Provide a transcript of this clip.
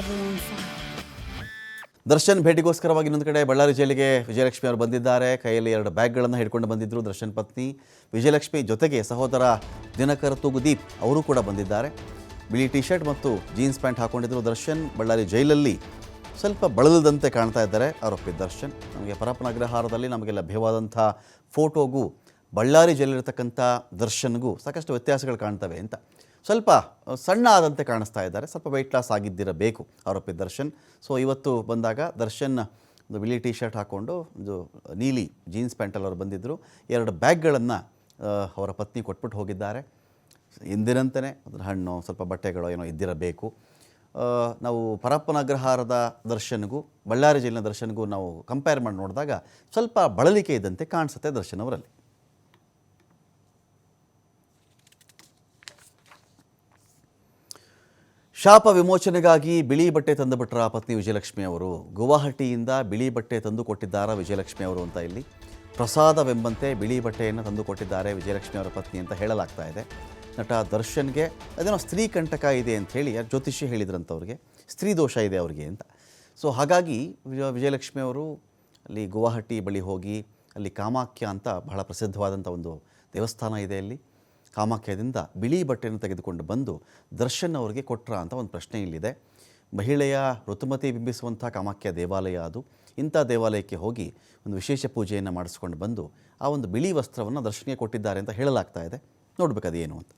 everyone fine. Darshan ಭೇಟಿಗೋಸ್ಕರವಾಗಿ ಇನ್ನೊಂದು ಕಡೆ ಬಳ್ಳಾರಿ ಜೈಲಿಗೆ ವಿಜಯಲಕ್ಷ್ಮಿ ಅವರು ಬಂದಿದ್ದಾರೆ. ಕೈಯಲ್ಲಿ 2 ಬ್ಯಾಗ್ಗಳನ್ನು ಹಿಡ್ಕೊಂಡು ಬಂದಿದ್ದರು ದರ್ಶನ್ ಪತ್ನಿ ವಿಜಯಲಕ್ಷ್ಮಿ. ಜೊತೆಗೆ ಸಹೋದರ ದಿನಕರ್ ತೂಗುದೀಪ್ ಅವರು ಕೂಡ ಬಂದಿದ್ದಾರೆ. ಬಿಳಿ ಟಿ ಶರ್ಟ್ ಮತ್ತು ಜೀನ್ಸ್ ಪ್ಯಾಂಟ್ ಹಾಕೊಂಡಿದ್ದರು ದರ್ಶನ್. ಬಳ್ಳಾರಿ ಜೈಲಲ್ಲಿ ಸ್ವಲ್ಪ ಬಳಲದಂತೆ ಕಾಣ್ತಾ ಇದ್ದಾರೆ ಆರೋಪಿ ದರ್ಶನ್. ನಮಗೆ ಪರಪ್ಪನ ಅಗ್ರಹಾರದಲ್ಲಿ ನಮಗೆ ಲಭ್ಯವಾದಂಥ ಫೋಟೋಗೂ ಬಳ್ಳಾರಿ ಜೈಲಿರ್ತಕ್ಕಂಥ ದರ್ಶನ್ಗೂ ಸಾಕಷ್ಟು ವ್ಯತ್ಯಾಸಗಳು ಕಾಣ್ತವೆ ಅಂತ. ಸ್ವಲ್ಪ ಸಣ್ಣ ಆದಂತೆ ಕಾಣಿಸ್ತಾ ಇದ್ದಾರೆ. ಸ್ವಲ್ಪ ವೆಯ್ಟ್ ಲಾಸ್ ಆಗಿದ್ದಿರಬೇಕು ಆರೋಪಿ ದರ್ಶನ್. ಸೊ ಇವತ್ತು ಬಂದಾಗ ದರ್ಶನ್ ಒಂದು ಬಿಳಿ ಟಿ ಶರ್ಟ್ ಹಾಕ್ಕೊಂಡು ಒಂದು ನೀಲಿ ಜೀನ್ಸ್ ಪ್ಯಾಂಟಲ್ಲಿ ಅವರು ಬಂದಿದ್ದರು. 2 ಬ್ಯಾಗ್ಗಳನ್ನು ಅವರ ಪತ್ನಿ ಕೊಟ್ಬಿಟ್ಟು ಹೋಗಿದ್ದಾರೆ. ಎಂದಿನಂತೆಯೇ ಅದರ ಹಣ್ಣು ಸ್ವಲ್ಪ ಬಟ್ಟೆಗಳು ಏನೋ ಇದ್ದಿರಬೇಕು. ನಾವು ಪರಪ್ಪನ ಅಗ್ರಹಾರದ ದರ್ಶನ್ಗೂ ಬಳ್ಳಾರಿ ಜೈಲಿನ ದರ್ಶನ್ಗೂ ನಾವು ಕಂಪೇರ್ ಮಾಡಿ ನೋಡಿದಾಗ ಸ್ವಲ್ಪ ಬಳಲಿಕೆ ಇದ್ದಂತೆ ಕಾಣಿಸುತ್ತೆ ದರ್ಶನ್ ಅವರಲ್ಲಿ. ಶಾಪ ವಿಮೋಚನೆಗಾಗಿ ಬಿಳಿ ಬಟ್ಟೆ ತಂದುಬಿಟ್ರ ಪತ್ನಿ ವಿಜಯಲಕ್ಷ್ಮಿ ಅವರು. ಗುವಾಹಟಿಯಿಂದ ಬಿಳಿ ಬಟ್ಟೆ ತಂದು ಕೊಟ್ಟಿದ್ದಾರೆ ವಿಜಯಲಕ್ಷ್ಮಿ ಅವರು ಅಂತ ಇಲ್ಲಿ ಪ್ರಸಾದವೆಂಬಂತೆ ಬಿಳಿ ಬಟ್ಟೆಯನ್ನು ತಂದು ಕೊಟ್ಟಿದ್ದಾರೆ ವಿಜಯಲಕ್ಷ್ಮಿ ಅವರ ಪತ್ನಿ ಅಂತ ಹೇಳಲಾಗ್ತಾ ಇದೆ. ನಟ ದರ್ಶನ್ಗೆ ಅದೇನೋ ಸ್ತ್ರೀ ಕಂಟಕ ಇದೆ ಅಂಥೇಳಿ ಜ್ಯೋತಿಷಿ ಹೇಳಿದ್ರಂಥವ್ರಿಗೆ, ಸ್ತ್ರೀ ದೋಷ ಇದೆ ಅವ್ರಿಗೆ ಅಂತ. ಸೊ ಹಾಗಾಗಿ ವಿಜಯಲಕ್ಷ್ಮಿ ಅವರು ಅಲ್ಲಿ ಗುವಾಹಟಿ ಬಳಿ ಹೋಗಿ ಅಲ್ಲಿ ಕಾಮಾಖ್ಯ ಅಂತ ಬಹಳ ಪ್ರಸಿದ್ಧವಾದಂಥ ಒಂದು ದೇವಸ್ಥಾನ ಇದೆ. ಅಲ್ಲಿ ಕಾಮಾಖ್ಯದಿಂದ ಬಿಳಿ ಬಟ್ಟೆಯನ್ನು ತೆಗೆದುಕೊಂಡು ಬಂದು ದರ್ಶನ್ ಅವರಿಗೆ ಕೊಟ್ರ ಅಂತ ಒಂದು ಪ್ರಶ್ನೆ ಇಲ್ಲಿದೆ. ಮಹಿಳೆಯ ಋತುಮತಿ ಬಿಂಬಿಸುವಂಥ ಕಾಮಾಖ್ಯ ದೇವಾಲಯ ಅದು. ಇಂಥ ದೇವಾಲಯಕ್ಕೆ ಹೋಗಿ ಒಂದು ವಿಶೇಷ ಪೂಜೆಯನ್ನು ಮಾಡಿಸ್ಕೊಂಡು ಬಂದು ಆ ಒಂದು ಬಿಳಿ ವಸ್ತ್ರವನ್ನು ದರ್ಶನ್ಗೆ ಕೊಟ್ಟಿದ್ದಾರೆ ಅಂತ ಹೇಳಲಾಗ್ತಾ ಇದೆ. ನೋಡಬೇಕು ಅದೇನು ಅಂತ.